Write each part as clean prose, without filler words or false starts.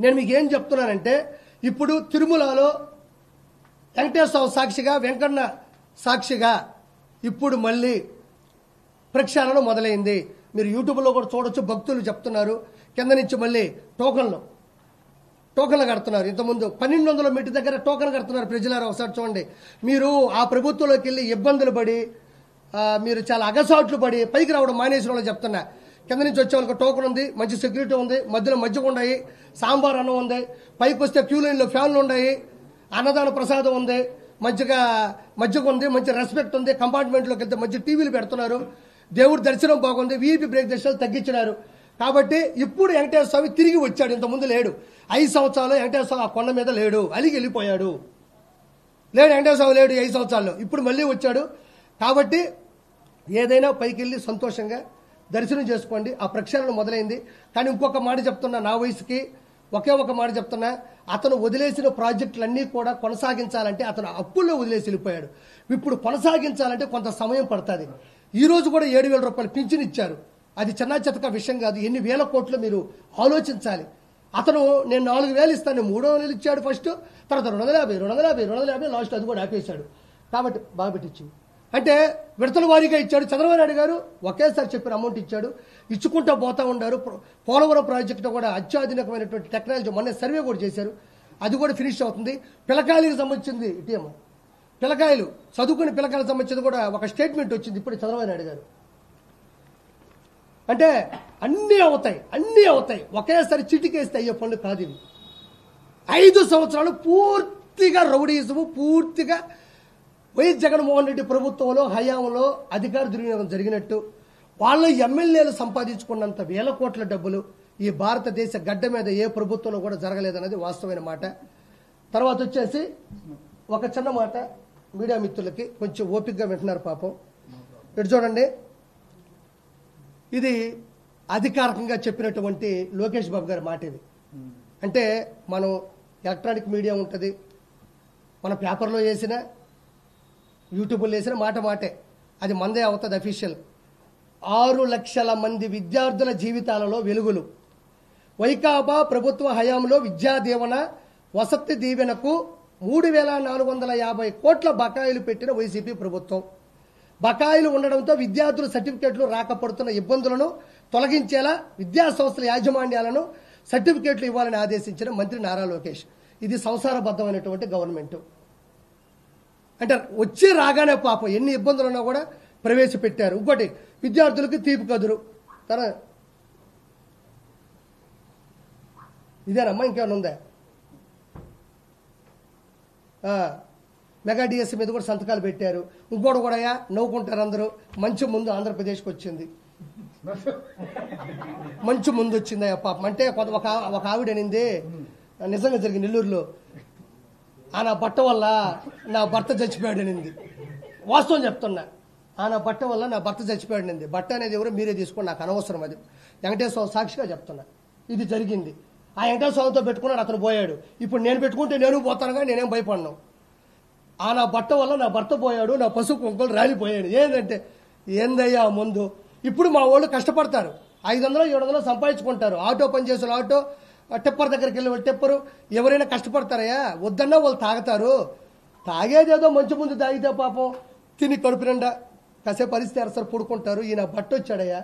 నేను మీకు ఏం చెప్తున్నానంటే ఇప్పుడు తిరుమలలో వెంకటేశ్వర సాక్షిగా వెంకన్న సాక్షిగా ఇప్పుడు మళ్ళీ ప్రక్షాళన మొదలైంది. మీరు యూట్యూబ్లో కూడా చూడొచ్చు. భక్తులు చెప్తున్నారు కింద నుంచి మళ్ళీ టోకన్లు కడుతున్నారు. ఇంతకుముందు 1200 మీటర్ దగ్గర టోకన్ కడుతున్నారు. ప్రజలారా ఒకసారి చూడండి. మీరు ఆ ప్రభుత్వంలోకి వెళ్ళి ఇబ్బందులు పడి మీరు చాలా అగసాట్లు పడి పైకి రావడం మానేసిన వాళ్ళు చెప్తున్నా. కింద నుంచి వచ్చే వాళ్ళకి టోకన్ ఉంది, మంచి సెక్యూరిటీ ఉంది, మధ్యలో మజ్జిగ ఉన్నాయి, సాంబార్ అన్నం ఉంది, పైకి వస్తే క్యూ లైన్లో ఫ్యాన్లు ఉన్నాయి, అన్నదాన ప్రసాదం ఉంది, మజ్జిగ ఉంది, మంచి రెస్పెక్ట్ ఉంది. కంపార్ట్మెంట్లోకి వెళ్తే మంచి టీవీలు పెడుతున్నారు. దేవుడి దర్శనం బాగుంది. వీఐపీ బ్రేక్ దర్శనాలు తగ్గించినారు. కాబట్టి ఇప్పుడు వెంకటేశ్వర స్వామి తిరిగి వచ్చాడు. ఇంతకుముందు లేడు. 5 సంవత్సరాలు వెంకటేశ్వర స్వామి ఆ కొండ మీద లేడు, అలిగి వెళ్ళిపోయాడు. వెంకటేశ్వర స్వామి లేడు 5 సంవత్సరాల్లో. ఇప్పుడు మళ్ళీ వచ్చాడు. కాబట్టి ఏదైనా పైకి వెళ్ళి సంతోషంగా దర్శనం చేసుకోండి. ఆ ప్రక్షాళన మొదలైంది. కానీ ఇంకొక మాట చెప్తున్నా, నా వయసుకి ఒకే ఒక మాట చెప్తున్నా, అతను వదిలేసిన ప్రాజెక్టులన్నీ కూడా కొనసాగించాలంటే అతను అప్పుల్లో వదిలేసి వెళ్ళిపోయాడు. ఇప్పుడు కొనసాగించాలంటే కొంత సమయం పడుతుంది. ఈ రోజు కూడా 7,000 రూపాయలు పింఛన్ ఇచ్చారు. అది చిన్న చితక విషయం కాదు. ఎన్ని వేల కోట్లు మీరు ఆలోచించాలి. అతను నేను 4,000 ఇస్తాను, 3,000 ఇచ్చాడు ఫస్ట్, తర్వాత 250 లాస్ట్ అది కూడా ఆపేశాడు. కాబట్టి బాగా పెట్టించింది. అంటే విడతల వారీగా ఇచ్చాడు. చంద్రబాబు నాయుడు గారు ఒకేసారి చెప్పిన అమౌంట్ ఇచ్చాడు. ఇచ్చుకుంటూ పోతా ఉన్నారు. పోలవరం ప్రాజెక్టు కూడా అత్యాధునికమైనటువంటి టెక్నాలజీ మొన్న సర్వే కూడా చేశారు. అది కూడా ఫినిష్ అవుతుంది. పిల్లకాయలకు సంబంధించింది ఇటీఎం పిల్లకాయలు చదువుకుని పిల్లకాయలకు సంబంధించింది కూడా ఒక స్టేట్మెంట్ వచ్చింది ఇప్పుడు చంద్రబాబు నాయుడు గారు. అంటే అన్నీ అవుతాయి ఒకేసారి చిటికేస్తే అయ్యే పనులు కాదు ఇవి. 5 సంవత్సరాలు పూర్తిగా రౌడీజము, పూర్తిగా వైఎస్ జగన్మోహన్ రెడ్డి ప్రభుత్వంలో హయాంలో అధికార దుర్వినియోగం జరిగినట్టు, వాళ్ళ ఎమ్మెల్యేలు సంపాదించుకున్నంత వేల కోట్ల డబ్బులు ఈ భారతదేశ గడ్డ మీద ఏ ప్రభుత్వంలో కూడా జరగలేదన్నది వాస్తవమైన మాట. తర్వాత వచ్చేసి ఒక చిన్న మాట మీడియా మిత్రులకి కొంచెం ఓపికగా వింటున్నారు పాపం. ఇటు చూడండి, ఇది అధికారికంగా చెప్పినటువంటి లోకేష్ బాబు గారి మాట. ఇది అంటే మనం ఎలక్ట్రానిక్ మీడియా ఉంటుంది, మన పేపర్లో వేసిన యూట్యూబ్లో వేసిన మాటే అది మందే అవుతుంది అఫీషియల్. 6 లక్షల మంది విద్యార్థుల జీవితాలలో వెలుగులు. వైకాపా ప్రభుత్వ హయాంలో విద్యా దీవెన, వసతి దీవెనకు 3,450 కోట్ల బకాయిలు పెట్టిన వైసీపీ ప్రభుత్వం. బకాయిలు ఉండడంతో విద్యార్థుల సర్టిఫికేట్లు రాకపోతున్న ఇబ్బందులను తొలగించేలా విద్యా సంస్థల యాజమాన్యాలను సర్టిఫికేట్లు ఇవ్వాలని ఆదేశించిన మంత్రి నారా లోకేష్. ఇది సంసారబద్ధమైనటువంటి గవర్నమెంట్. అంటే వచ్చి రాగానే పాపం ఎన్ని ఇబ్బందులున్నా కూడా ప్రవేశపెట్టారు. ఇంకోటి విద్యార్థులకు తీపి కదురు. ఇదేనమ్మా, ఇంకేమైనా ఉందా? మెగా డిఎస్సీ మీద కూడా సంతకాలు పెట్టారు. ఇంకోటి కూడా నవ్వుకుంటారు అందరూ. మంచి ముందు ఆంధ్రప్రదేశ్కి వచ్చింది, మంచి ముందు వచ్చింది పాపం. అంటే ఒక ఆవిడ అనింది, నిజంగా జరిగింది నెల్లూరులో, నా బట్ట వల్ల నా భర్త చచ్చిపోయాడు అనింది. వాస్తవం చెప్తున్నా, నా బట్ట వల్ల నా భర్త చచ్చిపోయాడు అనింది. బట్ట అనేది ఎవరో మీరే తీసుకోండి, నాకు అనవసరం. అది వెంకటేశ్వర సాక్షిగా చెప్తున్నా, ఇది జరిగింది. ఆ వెంకటేశ్వరతో పెట్టుకున్నాడు, అతను పోయాడు. ఇప్పుడు నేను పెట్టుకుంటే నేను పోతానుగా, నేనేం భయపడను. నా బట్ట వల్ల నా భర్త పోయాడు, నా పసుపు కుంకులు రాలిపోయాడు. ఏంటంటే ఏందయ్యా ముందు. ఇప్పుడు మా వాళ్ళు కష్టపడతారు, 500-700 సంపాదించుకుంటారు. ఆటో పనిచేసే ఆటో, టిప్పర్ దగ్గరికి వెళ్ళి టిప్పరు, ఎవరైనా కష్టపడతారయ్యా. వద్దన్నా వాళ్ళు తాగుతారు. తాగేదేదో మంచి ముందు తాగితే పాపం తిని కడుపు నిండా కాసేపు పరిస్థితి అరసరి పుడుకుంటారు. ఈయన బట్ట వచ్చాడయ్యా.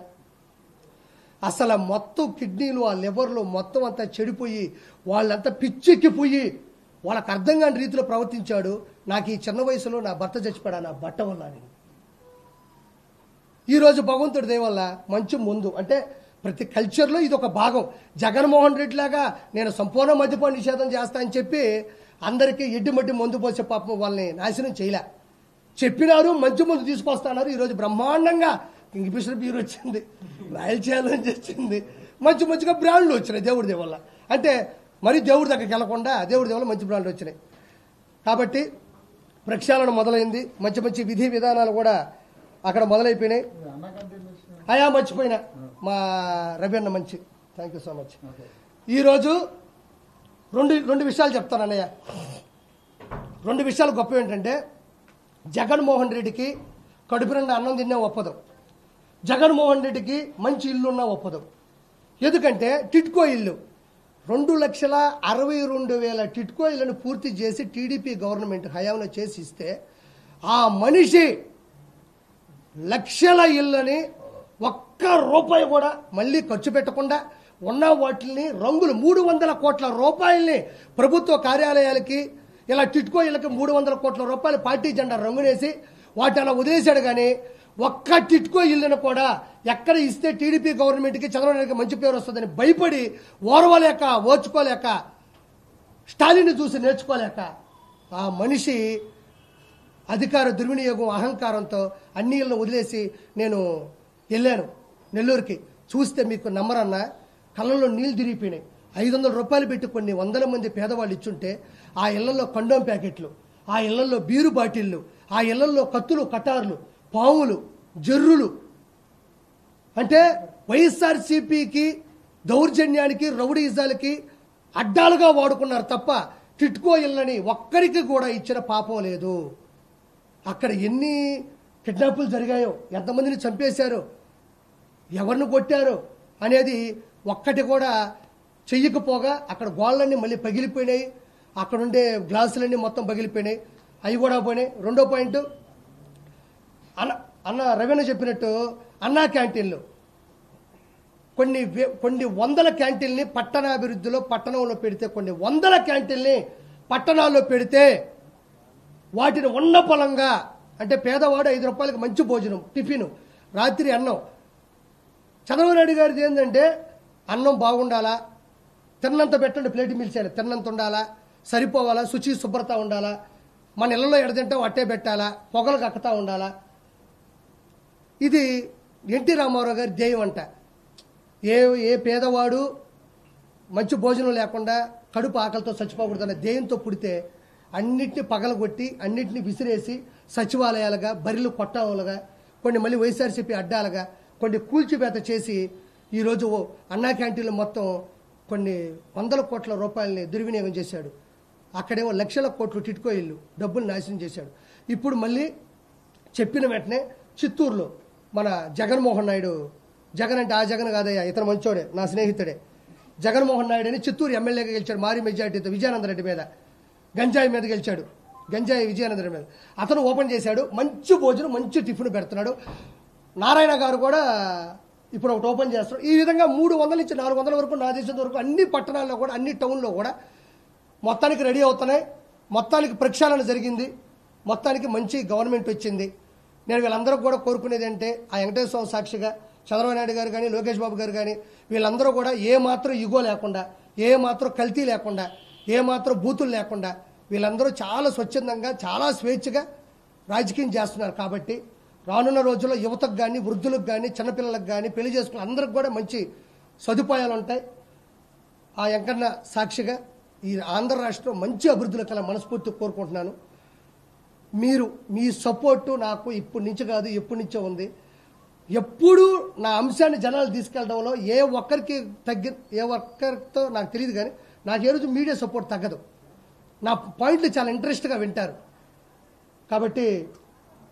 అసలు మొత్తం కిడ్నీలు, ఆ లివర్లు మొత్తం అంతా చెడిపోయి వాళ్ళంతా పిచ్చెక్కిపోయి వాళ్ళకి అర్థం కాని రీతిలో ప్రవర్తించాడు. నాకు ఈ చిన్న వయసులో నా భర్త చచ్చిపోయాడు నా బట్ట వల్ల అని. ఈరోజు భగవంతుడి దయ వల్ల మంచి ముందు. అంటే ప్రతి కల్చర్లో ఇది ఒక భాగం. జగన్మోహన్ రెడ్డి లాగా నేను సంపూర్ణ మద్యపాన నిషేధం చేస్తా అని చెప్పి అందరికీ ఎడ్డిమడ్డి మందు పోసే పాపం వాళ్ళని నాశనం చేయలే. చెప్పినారు, మంచి ముందు తీసుకొస్తున్నారు. ఈరోజు బ్రహ్మాండంగా కింగ్ఫిషర్ బీర్ వచ్చింది, రాయల్ ఛాలెంజ్ వచ్చింది, మంచిగా బ్రాండ్లు వచ్చినాయి దేవుడి దేవల్ల. అంటే మరి దేవుడి దగ్గరికి వెళ్లకుండా దేవుడి దేవల్ల మంచి బ్రాండ్లు వచ్చినాయి. కాబట్టి ప్రక్షాళన మొదలైంది. మంచి విధి విధానాలు కూడా అక్కడ మొదలైపోయినాయి. మర్చిపోయినా మా రవి అన్న మంచి, థ్యాంక్ యూ సో మచ్. ఈరోజు రెండు విషయాలు చెప్తాను అన్నయ్య. 2 విషయాలు గొప్ప ఏంటంటే, జగన్మోహన్ రెడ్డికి కడుపు నిండా అన్నం తిన్నా ఒప్పదు, జగన్మోహన్ రెడ్డికి మంచి ఇల్లున్నా ఒప్పదు. ఎందుకంటే టిట్కో ఇల్లు 2,62,000 టిట్కో ఇళ్లను పూర్తి చేసి టీడీపీ గవర్నమెంట్ హయాంలో చేసి ఇస్తే ఆ మనిషి లక్షల ఇళ్ళని ఒక్క రూపాయి కూడా మళ్ళీ ఖర్చు పెట్టకుండా ఉన్న వాటిని రంగులు 300 కోట్ల రూపాయల్ని ప్రభుత్వ కార్యాలయాలకి ఇలా టిట్కో ఇళ్ళకి 300 కోట్ల రూపాయలు పార్టీ జెండా రంగునేసి వాటి అలా వదిలేశాడు. కానీ ఒక్క టిట్కో ఇల్లును కూడా ఎక్కడ ఇస్తే టీడీపీ గవర్నమెంట్కి చంద్రబాబు నాయుడుకి మంచి పేరు వస్తుందని భయపడి ఓర్వలేక ఓర్చుకోలేక స్టాలిన్ చూసి నేర్చుకోలేక ఆ మనిషి అధికార దుర్వినియోగం అహంకారంతో అన్ని ఇళ్ళను వదిలేసి నేను వెళ్ళాను నెల్లూరుకి. చూస్తే మీకు నమ్మరన్నా కళ్ళల్లో నీళ్లు తిరిగిపోయినాయి. 500 రూపాయలు పెట్టి కొన్ని వందల మంది పేదవాళ్ళు ఇచ్చుంటే ఆ ఇళ్లలో కండోమ్ ప్యాకెట్లు, ఆ ఇళ్లలో బీరు బాటిళ్లు, ఆ ఇళ్లలో కత్తులు కటార్లు, పాములు, జర్రులు, అంటే వైఎస్ఆర్సీపీకి దౌర్జన్యానికి రౌడీజాలకి అడ్డాలుగా వాడుకున్నారు తప్ప టిట్కో ఇళ్ళని ఒక్కరికి కూడా ఇచ్చిన పాపం లేదు. అక్కడ ఎన్ని కిడ్నాపులు జరిగాయో, ఎంతమందిని చంపేశారో, ఎవరిని కొట్టారో అనేది ఒక్కటి కూడా చెయ్యకపోగా అక్కడ గోళ్ళన్నీ మళ్ళీ పగిలిపోయినాయి. అక్కడ ఉండే గ్లాసులన్నీ మొత్తం పగిలిపోయినాయి, అవి కూడా పోయినాయి. రెండో పాయింట్, అన్న రవీణ చెప్పినట్టు అన్నా క్యాంటీన్లు కొన్ని వందల క్యాంటీన్ని పట్టణాభివృద్ధిలో పట్టణంలో పెడితే, కొన్ని వందల క్యాంటీన్ని పట్టణాల్లో పెడితే వాటిని ఉన్న పొలంగా, అంటే పేదవాడు 5 రూపాయలకి మంచి భోజనం, టిఫిన్, రాత్రి అన్నం. చంద్రబాబు నాయుడు గారిది ఏంటంటే అన్నం బాగుండాలా, తిన్నంత పెట్టండి, ప్లేట్ మిల్చాడు, తిన్నంత ఉండాలా, సరిపోవాలా, శుచి శుభ్రత ఉండాలా, మన ఇళ్లలో ఎడతింటాం అట్టే పెట్టాలా, పొగలు కక్కుతా ఉండాలా. ఇది ఎన్టీ రామారావు గారి ధ్యేయం అంట. ఏ పేదవాడు మంచి భోజనం లేకుండా కడుపు ఆకలితో చచ్చిపోకూడదన్న ధ్యేయంతో పుడితే అన్నిటిని పగలగొట్టి అన్నిటిని విసిరేసి సచివాలయాలుగా, బరిలు కొట్టాలుగా, కొన్ని మళ్ళీ వైఎస్ఆర్సీపీ అడ్డాలుగా, కొన్ని కూల్చివేత చేసి ఈరోజు అన్నా క్యాంటీన్లు మొత్తం కొన్ని 100 కోట్ల రూపాయలని దుర్వినియోగం చేశాడు. అక్కడేమో లక్షల కోట్లు టిట్కో ఇల్లు డబ్బులు నాశనం చేశాడు. ఇప్పుడు మళ్ళీ చెప్పిన వెంటనే చిత్తూరులో మన జగన్మోహన్ నాయుడు, జగన్ అంటే ఆ జగన్ కాదయ్యా, ఇతను మంచోడే, నా స్నేహితుడే, జగన్మోహన్ నాయుడు అని చిత్తూరు ఎమ్మెల్యేగా గెలిచాడు భారీ మెజార్టీతో, విజయానందరెడ్డి మీద, గంజాయి మీద గెలిచాడు, గంజాయి విజయానందరెడ్డి మీద. అతను ఓపెన్ చేశాడు, మంచి భోజనం మంచి టిఫిన్ పెడుతున్నాడు. నారాయణ గారు కూడా ఇప్పుడు ఒకటి ఓపెన్ చేస్తారు. ఈ విధంగా 300 నుంచి 400 వరకు, నా దేశం వరకు అన్ని పట్టణాల్లో కూడా, అన్ని టౌన్లో కూడా మొత్తానికి రెడీ అవుతున్నాయి. మొత్తానికి ప్రక్షాళన జరిగింది, మొత్తానికి మంచి గవర్నమెంట్ వచ్చింది. నేను వీళ్ళందరూ కూడా కోరుకునేది అంటే ఆ వెంకటేశ్వర స్వామి సాక్షిగా చంద్రబాబు నాయుడు గారు కానీ, లోకేష్ బాబు గారు కానీ, వీళ్ళందరూ కూడా ఏ మాత్రం ఇగో లేకుండా, ఏ మాత్రం కల్తీ లేకుండా, ఏ మాత్రం బూతులు లేకుండా వీళ్ళందరూ చాలా స్వచ్ఛందంగా, చాలా స్వేచ్ఛగా రాజకీయం చేస్తున్నారు. కాబట్టి రానున్న రోజుల్లో యువతకు కానీ, వృద్ధులకు కానీ, చిన్నపిల్లలకు కానీ, పెళ్లి చేసుకున్న అందరికి కూడా మంచి సదుపాయాలు ఉంటాయి. ఆ వెంకన్న సాక్షిగా ఈ ఆంధ్ర రాష్ట్రం మంచి అభివృద్ధిలో కల మనస్ఫూర్తి కోరుకుంటున్నాను. మీ సపోర్టు నాకు ఇప్పటి నుంచి కాదు, ఎప్పటి నుంచో ఉంది. ఎప్పుడు నా అంశాన్ని జనాలు తీసుకెళ్లడంలో ఏ ఒక్కరితో నాకు తెలియదు, కానీ నాకు ఏ రోజు మీడియా సపోర్ట్ తగ్గదు. నా పాయింట్లు చాలా ఇంట్రెస్ట్గా వింటారు. కాబట్టి